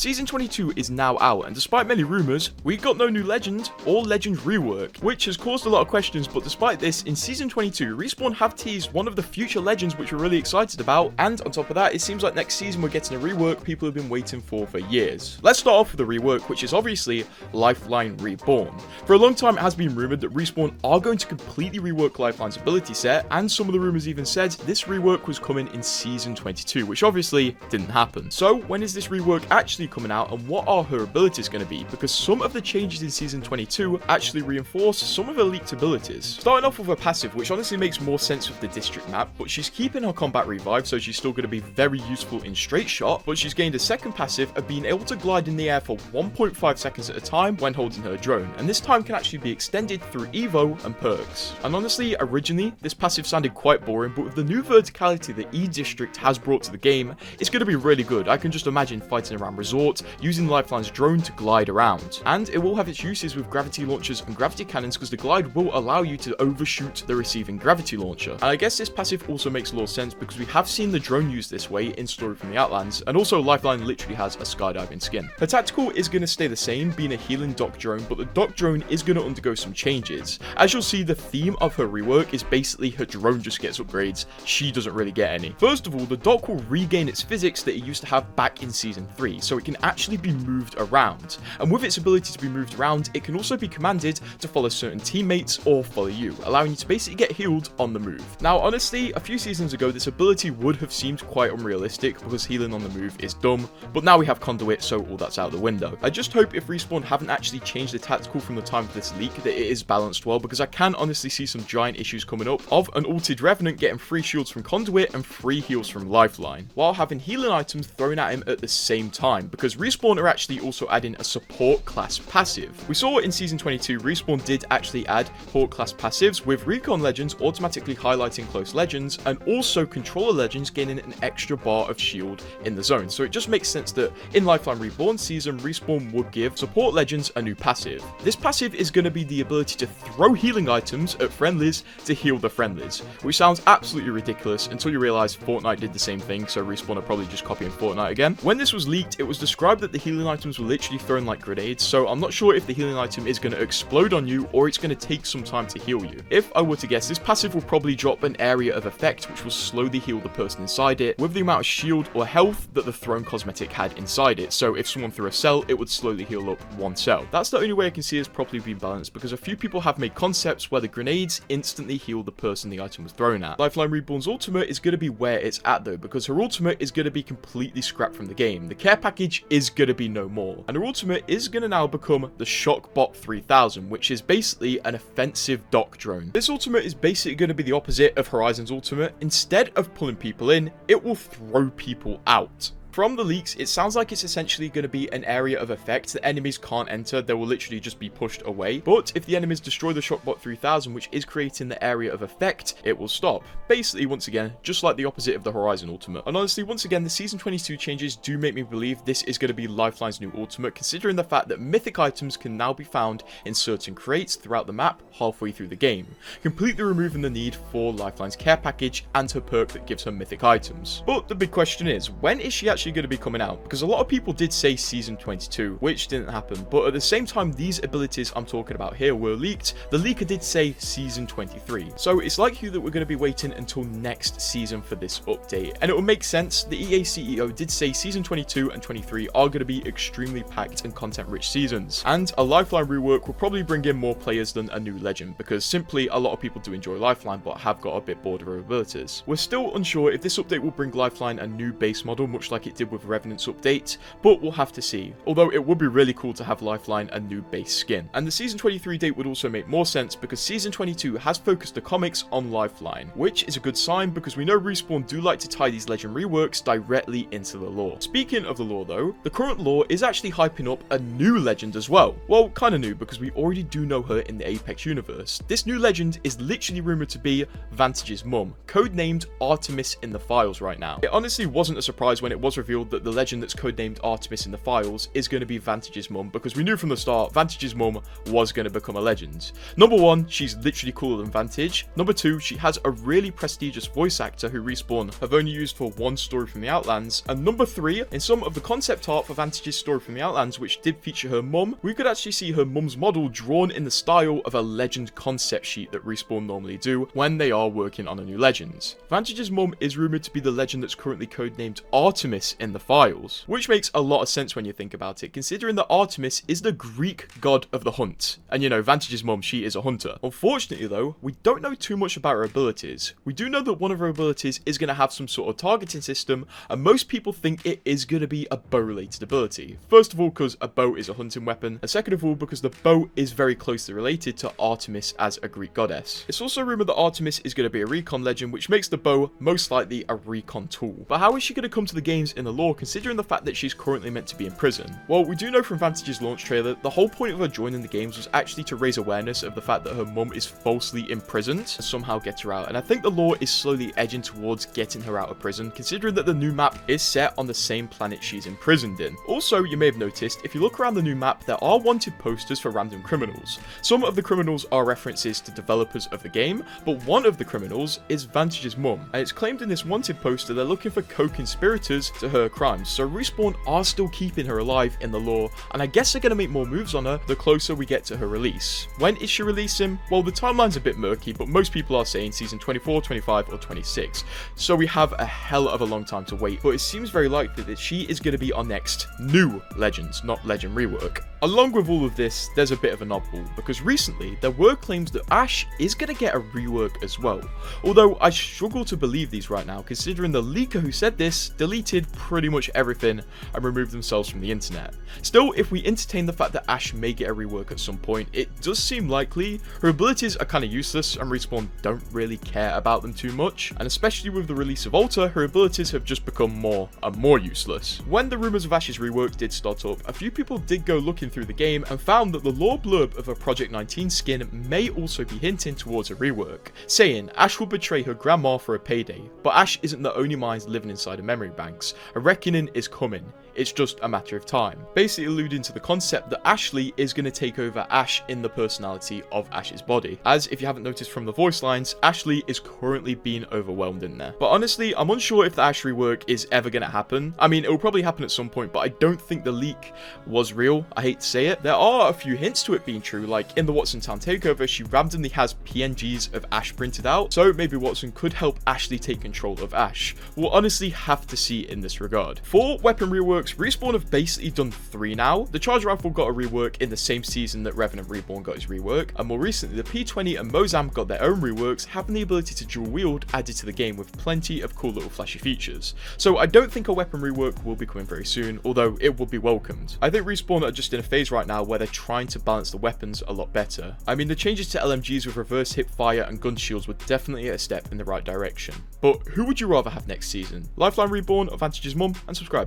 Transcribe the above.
Season 22 is now out, and despite many rumours, we got no new legend or legend rework, which has caused a lot of questions. But despite this, in Season 22, Respawn have teased one of the future legends which we're really excited about, and on top of that, it seems like next season we're getting a rework people have been waiting for years. Let's start off with the rework, which is obviously Lifeline Reborn. For a long time it has been rumoured that Respawn are going to completely rework Lifeline's ability set, and some of the rumours even said this rework was coming in Season 22, which obviously didn't happen. So when is this rework actually coming out, and what are her abilities going to be? Because some of the changes in Season 22 actually reinforce some of her leaked abilities. Starting off with her passive, which honestly makes more sense with the district map, but she's keeping her combat revive, so she's still going to be very useful in straight shot, but she's gained a second passive of being able to glide in the air for 1.5 seconds at a time when holding her drone, and this time can actually be extended through Evo and perks. And honestly, originally, this passive sounded quite boring, but with the new verticality that E-District has brought to the game, it's going to be really good. I can just imagine fighting around Resort, using Lifeline's drone to glide around. And it will have its uses with gravity launchers and gravity cannons, because the glide will allow you to overshoot the receiving gravity launcher. And I guess this passive also makes a lot of sense because we have seen the drone used this way in Story from the Outlands, and also Lifeline literally has a skydiving skin. Her tactical is going to stay the same, being a healing dock drone, but the dock drone is going to undergo some changes. As you'll see, the theme of her rework is basically her drone just gets upgrades, she doesn't really get any. First of all, the dock will regain its physics that it used to have back in Season 3, so it can actually be moved around, and with its ability to be moved around, it can also be commanded to follow certain teammates or follow you, allowing you to basically get healed on the move. Now honestly, a few seasons ago this ability would have seemed quite unrealistic because healing on the move is dumb, but now we have Conduit, so all that's out the window. I just hope if Respawn haven't actually changed the tactical from the time of this leak that it is balanced well, because I can honestly see some giant issues coming up of an ulted Revenant getting free shields from Conduit and free heals from Lifeline, while having healing items thrown at him at the same time, because Respawn are actually also adding a support class passive. We saw in Season 22, Respawn did actually add support class passives, with Recon Legends automatically highlighting close legends, and also Controller Legends gaining an extra bar of shield in the zone. So it just makes sense that in Lifeline Reborn season, Respawn would give support legends a new passive. This passive is going to be the ability to throw healing items at friendlies to heal the friendlies, which sounds absolutely ridiculous until you realize Fortnite did the same thing, so Respawn are probably just copying Fortnite again. When this was leaked, it was described that the healing items were literally thrown like grenades, so I'm not sure if the healing item is going to explode on you or it's going to take some time to heal you. If I were to guess, this passive will probably drop an area of effect which will slowly heal the person inside it with the amount of shield or health that the thrown cosmetic had inside it. So if someone threw a cell, it would slowly heal up one cell. That's the only way I can see it's properly being balanced, because a few people have made concepts where the grenades instantly heal the person the item was thrown at. Lifeline Reborn's ultimate is going to be where it's at though, because her ultimate is going to be completely scrapped from the game. The care package is going to be no more, and her ultimate is going to now become the Shockbot 3000, which is basically an offensive dock drone. This ultimate is basically going to be the opposite of Horizon's ultimate. Instead of pulling people in, it will throw people out. From the leaks, it sounds like it's essentially going to be an area of effect that enemies can't enter. They will literally just be pushed away. But if the enemies destroy the Shockbot 3000, which is creating the area of effect, it will stop. Basically, once again, just like the opposite of the Horizon ultimate. And honestly, once again, the Season 22 changes do make me believe this is going to be Lifeline's new ultimate, considering the fact that mythic items can now be found in certain crates throughout the map halfway through the game, completely removing the need for Lifeline's care package and her perk that gives her mythic items. But the big question is, when is she actually going to be coming out? Because a lot of people did say Season 22, which didn't happen, but at the same time these abilities I'm talking about here were leaked, the leaker did say Season 23, so it's likely that we're going to be waiting until next season for this update. And it will make sense. The EA CEO did say Season 22 and 23 are going to be extremely packed and content rich seasons, and a Lifeline rework will probably bring in more players than a new legend, because simply a lot of people do enjoy Lifeline but have got a bit bored of her abilities. We're still unsure if this update will bring Lifeline a new base model much like it did with Revenant's update, but we'll have to see. Although it would be really cool to have Lifeline a new base skin. And the Season 23 date would also make more sense because Season 22 has focused the comics on Lifeline, which is a good sign because we know Respawn do like to tie these legend reworks directly into the lore. Speaking of the lore though, the current lore is actually hyping up a new legend as well. Well, kind of new because we already do know her in the Apex universe. This new legend is literally rumored to be Vantage's mum, codenamed Artemis in the files right now. It honestly wasn't a surprise when it was revealed that the legend that's codenamed Artemis in the files is going to be Vantage's mum, because we knew from the start Vantage's mum was going to become a legend. Number 1, she's literally cooler than Vantage. Number 2, she has a really prestigious voice actor who Respawn have only used for one story from the Outlands. And number 3, in some of the concept art for Vantage's story from the Outlands, which did feature her mum, we could actually see her mum's model drawn in the style of a legend concept sheet that Respawn normally do when they are working on a new legend. Vantage's mum is rumoured to be the legend that's currently codenamed Artemis in the files, which makes a lot of sense when you think about it, considering that Artemis is the Greek god of the hunt. And you know, Vantage's mum, she is a hunter. Unfortunately though, we don't know too much about her abilities. We do know that one of her abilities is going to have some sort of targeting system, and most people think it is going to be a bow related ability. First of all, because a bow is a hunting weapon, and second of all, because the bow is very closely related to Artemis as a Greek goddess. It's also rumoured that Artemis is going to be a recon legend, which makes the bow most likely a recon tool. But how is she going to come to the games in the lore, considering the fact that she's currently meant to be in prison? Well, we do know from Vantage's launch trailer, the whole point of her joining the games was actually to raise awareness of the fact that her mum is falsely imprisoned and somehow get her out. And I think the lore is slowly edging towards getting her out of prison, considering that the new map is set on the same planet she's imprisoned in. Also, you may have noticed, if you look around the new map, there are wanted posters for random criminals. Some of the criminals are references to developers of the game, but one of the criminals is Vantage's mum, and it's claimed in this wanted poster they're looking for co-conspirators to her crimes. So Respawn are still keeping her alive in the lore, and I guess they're going to make more moves on her the closer we get to her release. When is she releasing? Well, the timeline's a bit murky, but most people are saying season 24, 25, or 26. So we have a hell of a long time to wait, but it seems very likely that she is going to be our next new Legends, not Legend rework. Along with all of this, there's a bit of an oddball, because recently there were claims that Ashe is going to get a rework as well. Although I struggle to believe these right now, considering the leaker who said this deleted pretty much everything and removed themselves from the internet. Still, if we entertain the fact that Ashe may get a rework at some point, it does seem likely. Her abilities are kind of useless and Respawn don't really care about them too much, and especially with the release of Alter, her abilities have just become more and more useless. When the rumours of Ashe's rework did start up, a few people did go looking through the game and found that the lore blurb of a Project 19 skin may also be hinting towards a rework, saying Ashe will betray her grandma for a payday. But Ashe isn't the only minds living inside of memory banks. A reckoning is coming. It's just a matter of time. Basically alluding to the concept that Ashley is going to take over Ashe in the personality of Ashe's body. As if you haven't noticed from the voice lines, Ashley is currently being overwhelmed in there. But honestly, I'm unsure if the Ashe rework is ever going to happen. I mean, it will probably happen at some point, but I don't think the leak was real. I hate to say it. There are a few hints to it being true, like in the Watson Town takeover, she randomly has PNGs of Ashe printed out, so maybe Watson could help Ashley take control of Ashe. We'll honestly have to see in this regard. For weapon reworks, Respawn have basically done 3 now. The Charge Rifle got a rework in the same season that Revenant Reborn got his rework, and more recently the P20 and Mozam got their own reworks, having the ability to dual wield added to the game with plenty of cool little flashy features. So I don't think a weapon rework will be coming very soon, although it would be welcomed. I think Respawn are just in a phase right now where they're trying to balance the weapons a lot better. I mean, the changes to LMGs with reverse hip fire and gun shields were definitely a step in the right direction. But who would you rather have next season? Lifeline Reborn or Vantage's mum? And subscribe.